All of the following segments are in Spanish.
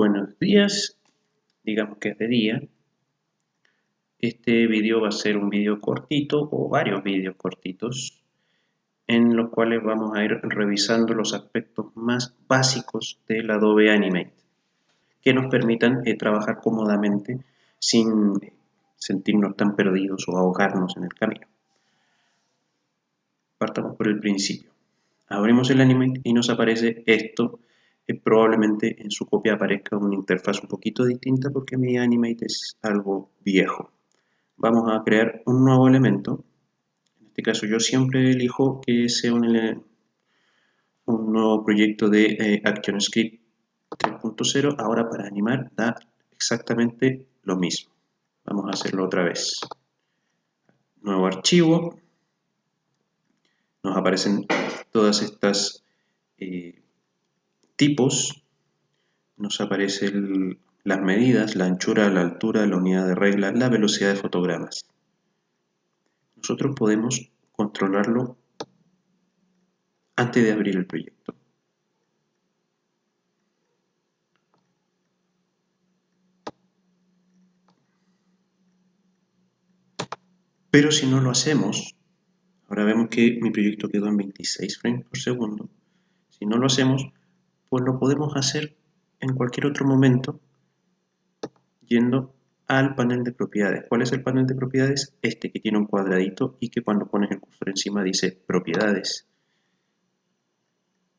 Buenos días, digamos que es de día. Este video va a ser un video cortito o varios videos cortitos en los cuales vamos a ir revisando los aspectos más básicos del Adobe Animate que nos permitan trabajar cómodamente sin sentirnos tan perdidos o ahogarnos en el camino. Partamos por el principio. Abrimos el Animate y nos aparece esto. Probablemente en su copia aparezca una interfaz un poquito distinta porque mi Animate es algo viejo. Vamos a crear un nuevo elemento. En este caso yo siempre elijo que sea un nuevo proyecto de ActionScript 3.0. Ahora para animar da exactamente lo mismo. Vamos a hacerlo otra vez. Nuevo archivo. Nos aparecen todas estas tipos. Nos aparecen las medidas, la anchura, la altura, la unidad de regla, la velocidad de fotogramas. Nosotros podemos controlarlo antes de abrir el proyecto. Pero si no lo hacemos, ahora vemos que mi proyecto quedó en 26 frames por segundo. Si no lo hacemos, pues lo podemos hacer en cualquier otro momento yendo al panel de propiedades. ¿Cuál es el panel de propiedades? Este que tiene un cuadradito y que cuando pones el cursor encima dice propiedades.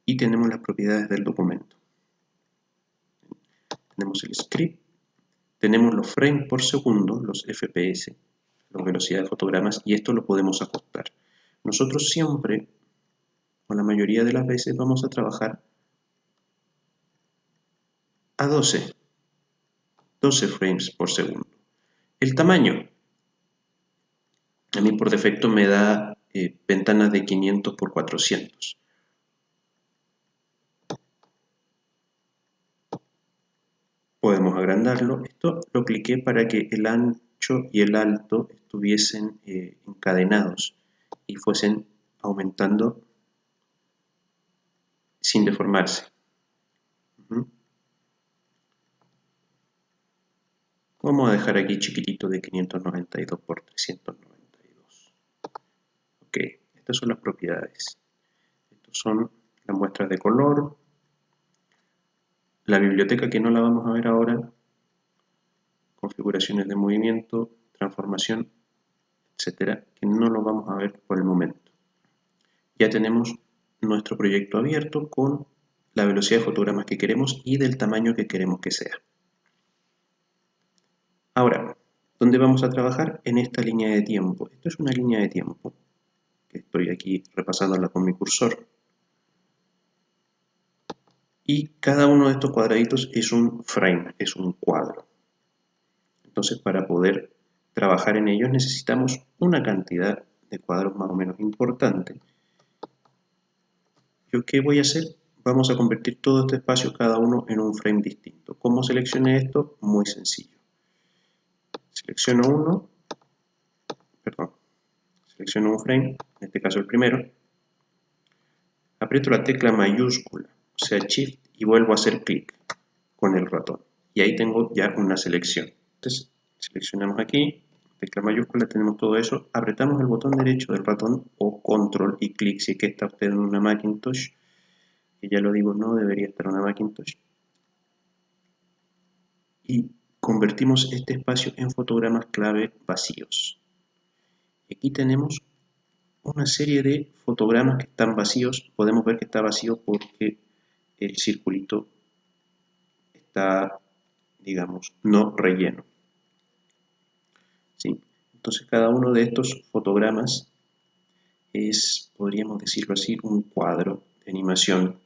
Y tenemos las propiedades del documento. Tenemos el script, tenemos los frames por segundo, los FPS, la velocidad de fotogramas, y esto lo podemos ajustar. Nosotros siempre, o la mayoría de las veces, vamos a trabajar a 12 frames por segundo. El tamaño, a mí por defecto me da ventanas de 500 por 400. Podemos agrandarlo. Esto lo cliqué para que el ancho y el alto estuviesen encadenados y fuesen aumentando sin deformarse. Vamos a dejar aquí chiquitito de 592 por 392. Ok, estas son las propiedades. Estas son las muestras de color. La biblioteca, que no la vamos a ver ahora. Configuraciones de movimiento, transformación, etcétera, que no lo vamos a ver por el momento. Ya tenemos nuestro proyecto abierto con la velocidad de fotogramas que queremos y del tamaño que queremos que sea. Ahora, ¿dónde vamos a trabajar? En esta línea de tiempo. Esto es una línea de tiempo que estoy aquí repasándola con mi cursor. Y cada uno de estos cuadraditos es un frame, es un cuadro. Entonces, para poder trabajar en ellos necesitamos una cantidad de cuadros más o menos importante. ¿Yo qué voy a hacer? Vamos a convertir todo este espacio, cada uno, en un frame distinto. ¿Cómo seleccioné esto? Muy sencillo. Selecciono un frame, en este caso el primero. Aprieto la tecla mayúscula, o sea Shift, y vuelvo a hacer clic con el ratón. Y ahí tengo ya una selección. Entonces, seleccionamos aquí, tecla mayúscula, tenemos todo eso. Apretamos el botón derecho del ratón o control y clic si es que está usted en una Macintosh. Que ya lo digo, no debería estar en una Macintosh. Y convertimos este espacio en fotogramas clave vacíos. Aquí tenemos una serie de fotogramas que están vacíos. Podemos ver que está vacío porque el circulito está, digamos, no relleno. ¿Sí? Entonces cada uno de estos fotogramas es, podríamos decirlo así, un cuadro de animación,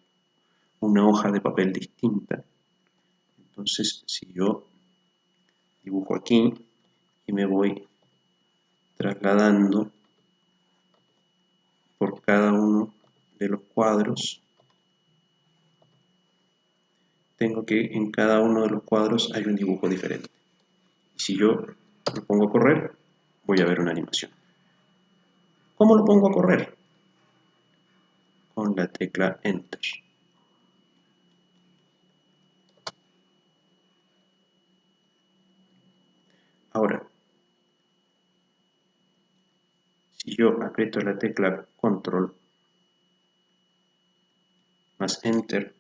una hoja de papel distinta. Entonces, si yo dibujo aquí y me voy trasladando por cada uno de los cuadros, tengo que en cada uno de los cuadros hay un dibujo diferente. Y si yo lo pongo a correr, voy a ver una animación. ¿Cómo lo pongo a correr? Con la tecla Enter. si yo aprieto la tecla Control más Enter,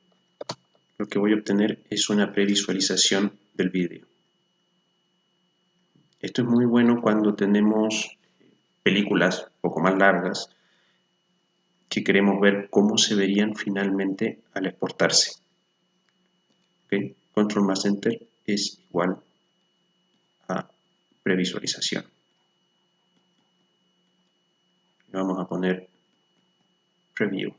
lo que voy a obtener es una previsualización del vídeo. Esto es muy bueno cuando tenemos películas un poco más largas que queremos ver cómo se verían finalmente al exportarse. ¿Okay? Control más Enter es igual a previsualización. Le vamos a poner Preview.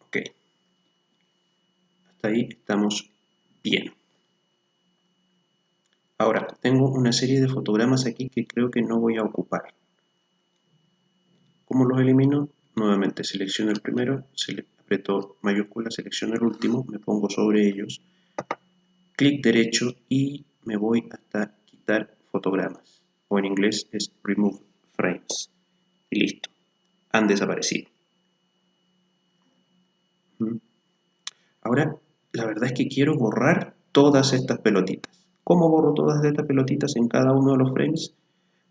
Ok. Hasta ahí estamos bien. Ahora, tengo una serie de fotogramas aquí que creo que no voy a ocupar. ¿Cómo los elimino? Nuevamente selecciono el primero, aprieto mayúscula, selecciono el último, me pongo sobre ellos, clic derecho y me voy hasta quitar fotogramas. O en inglés es Remove Frames. Y listo. Han desaparecido. Ahora, la verdad es que quiero borrar todas estas pelotitas. ¿Cómo borro todas estas pelotitas en cada uno de los frames?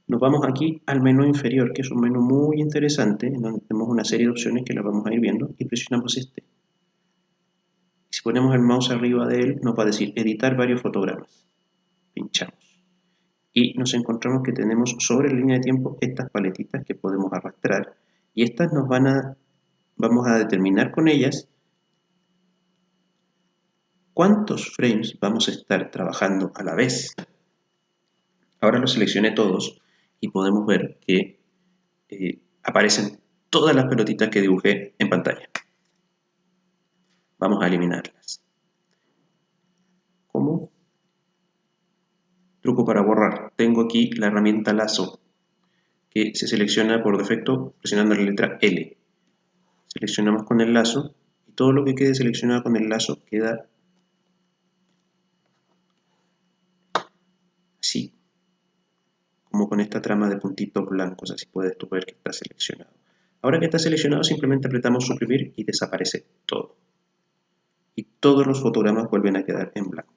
Nos vamos aquí al menú inferior, que es un menú muy interesante, en donde tenemos una serie de opciones que las vamos a ir viendo, y presionamos este. Si ponemos el mouse arriba de él, nos va a decir editar varios fotogramas. Pinchamos. Y nos encontramos que tenemos sobre la línea de tiempo estas paletitas que podemos arrastrar, y estas vamos a determinar con ellas cuántos frames vamos a estar trabajando a la vez. Ahora los seleccioné todos y podemos ver que aparecen todas las pelotitas que dibujé en pantalla. Vamos a eliminarlas. ¿Cómo? Truco para borrar. Tengo aquí la herramienta lazo que se selecciona por defecto presionando la letra L. Seleccionamos con el lazo y todo lo que quede seleccionado con el lazo queda así, como con esta trama de puntitos blancos, así puedes tú ver que está seleccionado. Ahora que está seleccionado simplemente apretamos suprimir y desaparece todo. Y todos los fotogramas vuelven a quedar en blanco.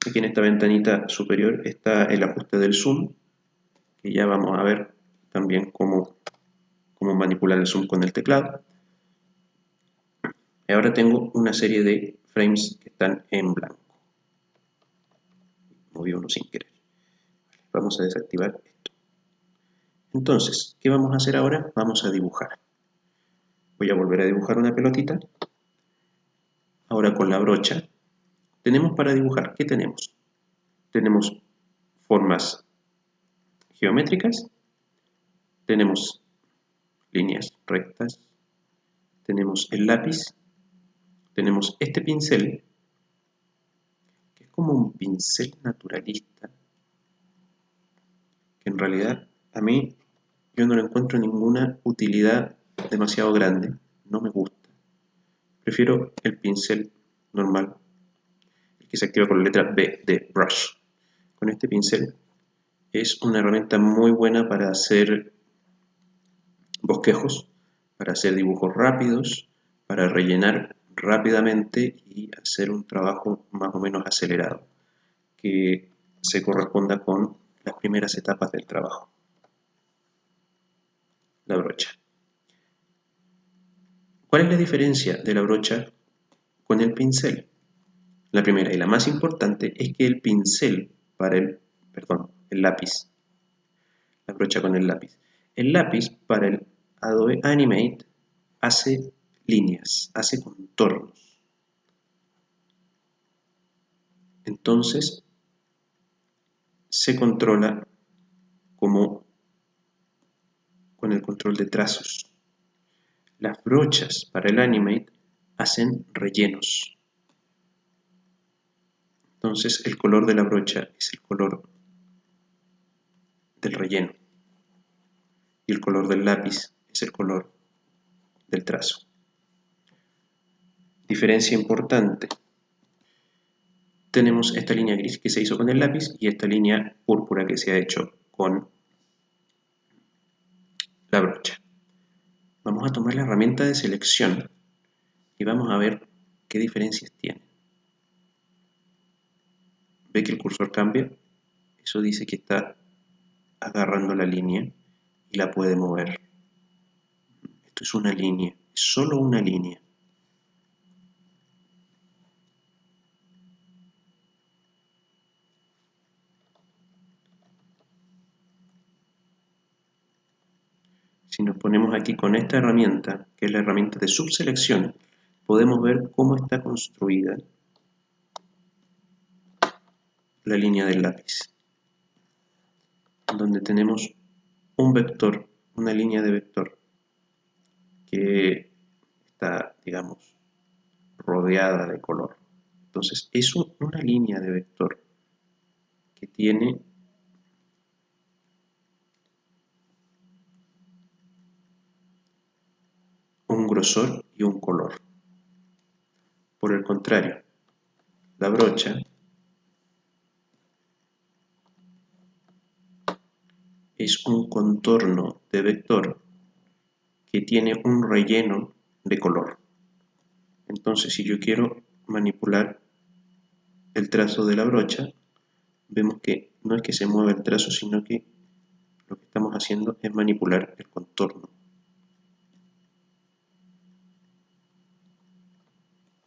Aquí en esta ventanita superior está el ajuste del zoom, que ya vamos a ver también cómo manipular el zoom con el teclado. Y ahora tengo una serie de frames que están en blanco. Moví uno sin querer. Vamos a desactivar esto. Entonces, ¿qué vamos a hacer ahora? Vamos a dibujar. Voy a volver a dibujar una pelotita. Ahora con la brocha. Tenemos para dibujar, ¿qué tenemos? Tenemos formas geométricas, tenemos líneas rectas, tenemos el lápiz, tenemos este pincel, que es como un pincel naturalista, que en realidad a mí yo no le encuentro ninguna utilidad demasiado grande, no me gusta. Prefiero el pincel normal, el que se activa con la letra B de Brush. Con este pincel es una herramienta muy buena para hacer bosquejos, para hacer dibujos rápidos, para rellenar rápidamente y hacer un trabajo más o menos acelerado que se corresponda con las primeras etapas del trabajo. La brocha. ¿Cuál es la diferencia de la brocha con el pincel? La primera y la más importante es que el pincel para el lápiz, la brocha con el lápiz. El lápiz para el Adobe Animate hace líneas, hace contornos. Entonces se controla como con el control de trazos. Las brochas para el Animate hacen rellenos. Entonces el color de la brocha es el color del relleno y el color del lápiz es el color del trazo. Diferencia importante. Tenemos esta línea gris que se hizo con el lápiz y esta línea púrpura que se ha hecho con la brocha. vamos a tomar la herramienta de selección y vamos a ver qué diferencias tiene. ¿Ve que el cursor cambia? Eso dice que está agarrando la línea y la puede mover. Esto es una línea, es solo una línea. Si nos ponemos aquí con esta herramienta, que es la herramienta de subselección, podemos ver cómo está construida la línea del lápiz, donde tenemos un vector, una línea de vector que está, digamos, rodeada de color. Entonces es una línea de vector que tiene un grosor y un color. Por el contrario, la brocha es un contorno de vector que tiene un relleno de color. Entonces, si yo quiero manipular el trazo de la brocha, vemos que no es que se mueva el trazo, sino que lo que estamos haciendo es manipular el contorno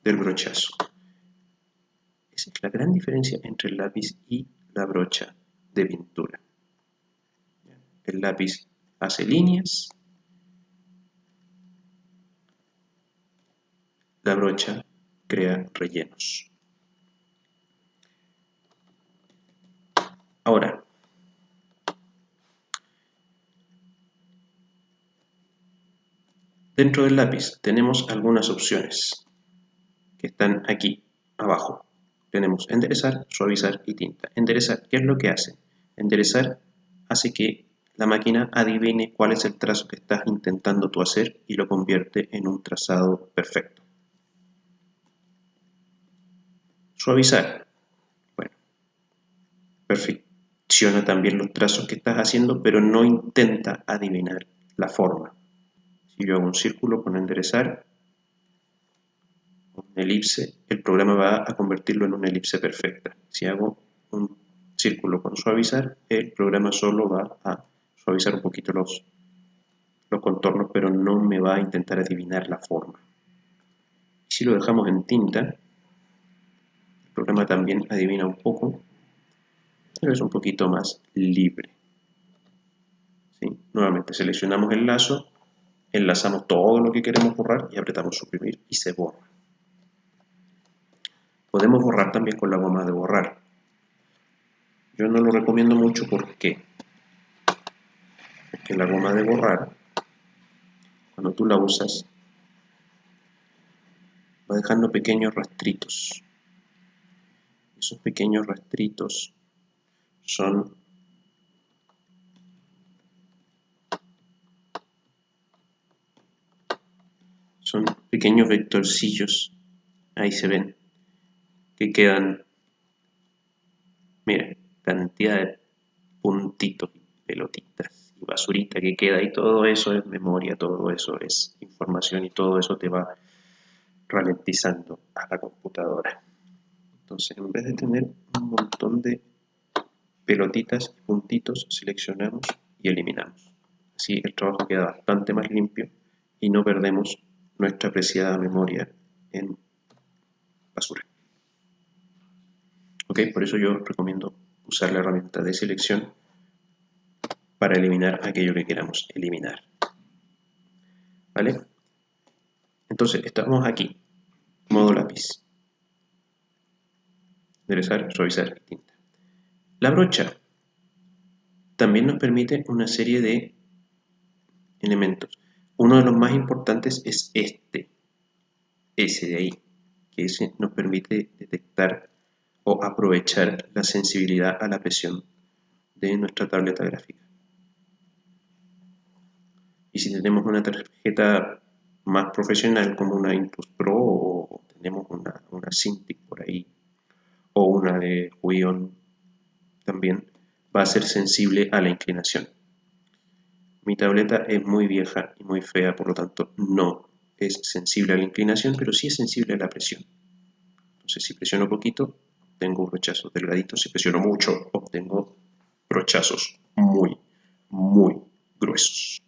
del brochazo. Esa es la gran diferencia entre el lápiz y la brocha de pintura. El lápiz hace líneas, la brocha crea rellenos. Ahora, dentro del lápiz tenemos algunas opciones que están aquí abajo. Tenemos enderezar, suavizar y tinta. Enderezar, ¿qué es lo que hace? Enderezar hace que la máquina adivine cuál es el trazo que estás intentando tú hacer y lo convierte en un trazado perfecto. Suavizar, bueno, perfecciona también los trazos que estás haciendo, pero no intenta adivinar la forma. Si yo hago un círculo con enderezar, un elipse, el programa va a convertirlo en una elipse perfecta. Si hago un círculo con suavizar, el programa solo va a suavizar un poquito los contornos, pero no me va a intentar adivinar la forma. Si lo dejamos en tinta, el programa también adivina un poco, pero es un poquito más libre. ¿Sí? Nuevamente seleccionamos el lazo, enlazamos todo lo que queremos borrar y apretamos suprimir y se borra. Podemos borrar también con la goma de borrar. Yo no lo recomiendo mucho porque la goma de borrar, cuando tú la usas, va dejando pequeños rastritos. Esos pequeños rastritos son pequeños vectorcillos, ahí se ven, que quedan, mira, cantidad de puntitos, pelotitas y basurita que queda, y todo eso es memoria, todo eso es información y todo eso te va ralentizando a la computadora. Entonces, en vez de tener un montón de pelotitas y puntitos, seleccionamos y eliminamos. Así el trabajo queda bastante más limpio y no perdemos nuestra apreciada memoria en basura. Ok, por eso yo recomiendo usar la herramienta de selección para eliminar aquello que queramos eliminar. ¿Vale? Entonces, estamos aquí, modo lápiz. Enderezar, suavizar, tinta. La brocha también nos permite una serie de elementos. Uno de los más importantes es ese de ahí, que ese nos permite detectar o aprovechar la sensibilidad a la presión de nuestra tableta gráfica. Y si tenemos una tarjeta más profesional como una Intuos Pro o tenemos una Cintiq por ahí o una de Huion también, va a ser sensible a la inclinación. Mi tableta es muy vieja y muy fea, por lo tanto no es sensible a la inclinación, pero sí es sensible a la presión. Entonces, si presiono poquito, obtengo brochazos delgaditos. Si presiono mucho, obtengo brochazos muy, muy gruesos.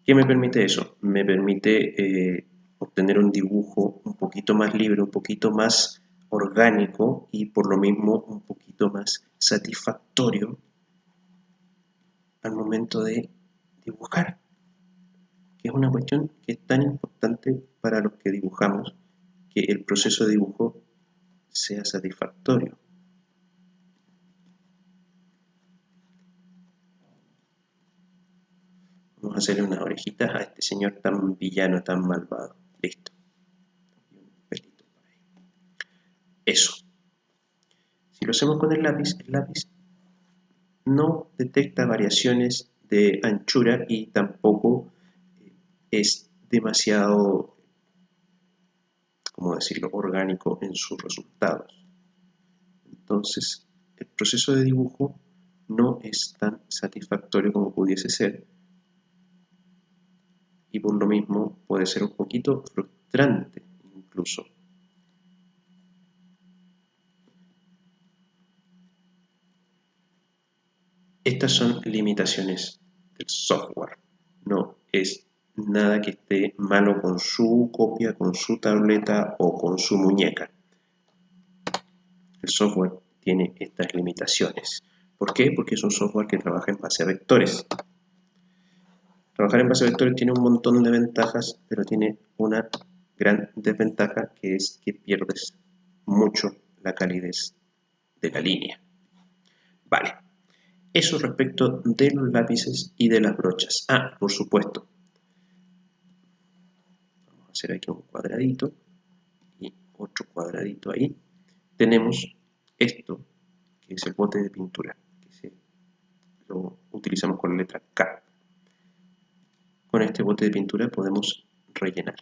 ¿Qué me permite eso? Me permite obtener un dibujo un poquito más libre, un poquito más orgánico y por lo mismo un poquito más satisfactorio al momento de dibujar, que es una cuestión que es tan importante para los que dibujamos, que el proceso de dibujo sea satisfactorio. Vamos a hacerle unas orejitas a este señor tan villano, tan malvado. Listo. Y un pelito por ahí. Eso. Si lo hacemos con el lápiz no detecta variaciones de anchura y tampoco es demasiado, ¿cómo decirlo?, orgánico en sus resultados. Entonces, el proceso de dibujo no es tan satisfactorio como pudiese ser y por lo mismo puede ser un poquito frustrante incluso. Estas son limitaciones del software, no es nada que esté malo con su copia, con su tableta o con su muñeca. El software tiene estas limitaciones. ¿Por qué? Porque es un software que trabaja en base a vectores. Trabajar en base a vectores tiene un montón de ventajas, pero tiene una gran desventaja, que es que pierdes mucho la calidez de la línea. Vale, eso respecto de los lápices y de las brochas. Ah, por supuesto. Vamos a hacer aquí un cuadradito y otro cuadradito ahí. Tenemos esto, que es el bote de pintura, que lo utilizamos con la letra K. Con este bote de pintura podemos rellenar.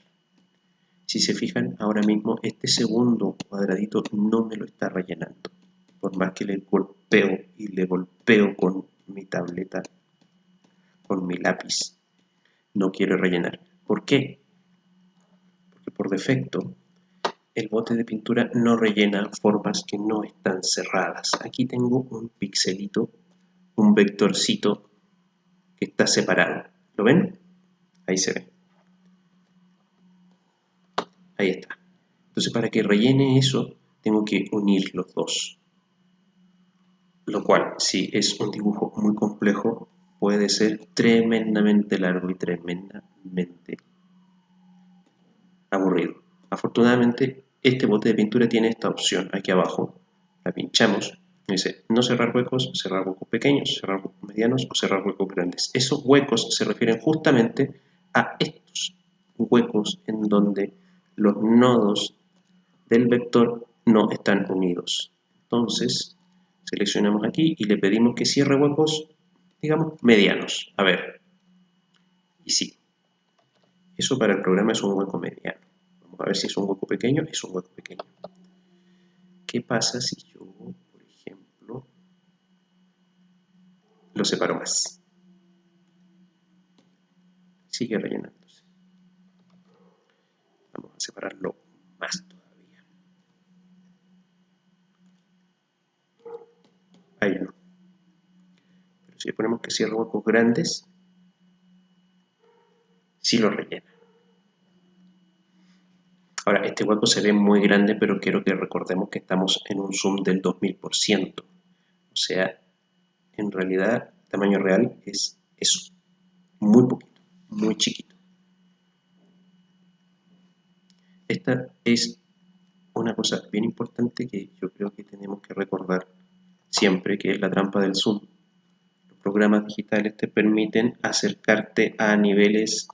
Si se fijan, ahora mismo este segundo cuadradito no me lo está rellenando. Por más que le golpeo y le golpeo con mi tableta, con mi lápiz, no quiere rellenar. ¿Por qué? Porque por defecto el bote de pintura no rellena formas que no están cerradas. Aquí tengo un pixelito, un vectorcito que está separado. ¿Lo ven? Ahí se ve. Ahí está. Entonces, para que rellene eso, tengo que unir los dos. Lo cual, si es un dibujo muy complejo, puede ser tremendamente largo y tremendamente aburrido. Afortunadamente, este bote de pintura tiene esta opción aquí abajo. La pinchamos. Dice, no cerrar huecos pequeños, cerrar huecos medianos o cerrar huecos grandes. Esos huecos se refieren justamente a estos huecos en donde los nodos del vector no están unidos. Entonces, seleccionamos aquí y le pedimos que cierre huecos, digamos, medianos. A ver, y sí, eso para el programa es un hueco mediano. Vamos a ver si es un hueco pequeño. Es un hueco pequeño. ¿Qué pasa si yo, por ejemplo, lo separo más? Sigue rellenándose. Vamos a separarlo más todavía. Ahí no. Pero si le ponemos que cierre huecos grandes, sí lo rellena. Ahora, este hueco se ve muy grande, pero quiero que recordemos que estamos en un zoom del 2000%. O sea, en realidad, el tamaño real es eso, muy poquito, muy chiquito. Esta es una cosa bien importante que yo creo que tenemos que recordar siempre, que es la trampa del zoom. Los programas digitales te permiten acercarte a niveles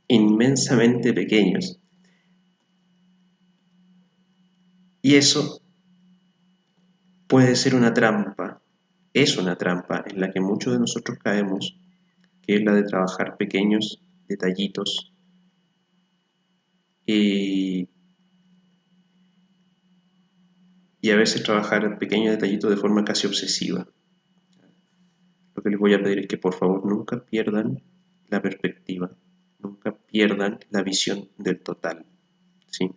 inmensamente pequeños. Y eso puede ser una trampa, es una trampa en la que muchos de nosotros caemos, que es la de trabajar pequeños detallitos y y a veces trabajar pequeños detallitos de forma casi obsesiva. Lo que les voy a pedir es que por favor nunca pierdan la perspectiva, nunca pierdan la visión del total, ¿sí?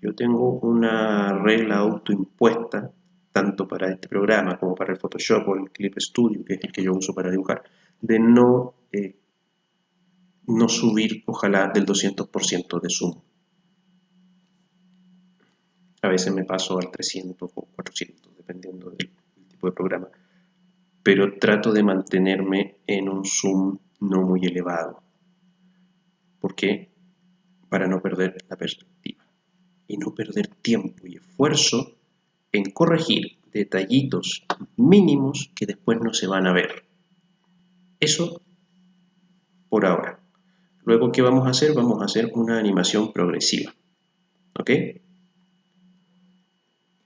Yo tengo una regla autoimpuesta, tanto para este programa como para el Photoshop o el Clip Studio, que es el que yo uso para dibujar, de no subir, ojalá, del 200% de zoom. A veces me paso al 300 o 400, dependiendo del tipo de programa. Pero trato de mantenerme en un zoom no muy elevado. ¿Por qué? Para no perder la perspectiva. Y no perder tiempo y esfuerzo en corregir detallitos mínimos que después no se van a ver. Eso por ahora. Luego, ¿qué vamos a hacer? Vamos a hacer una animación progresiva. ¿Ok?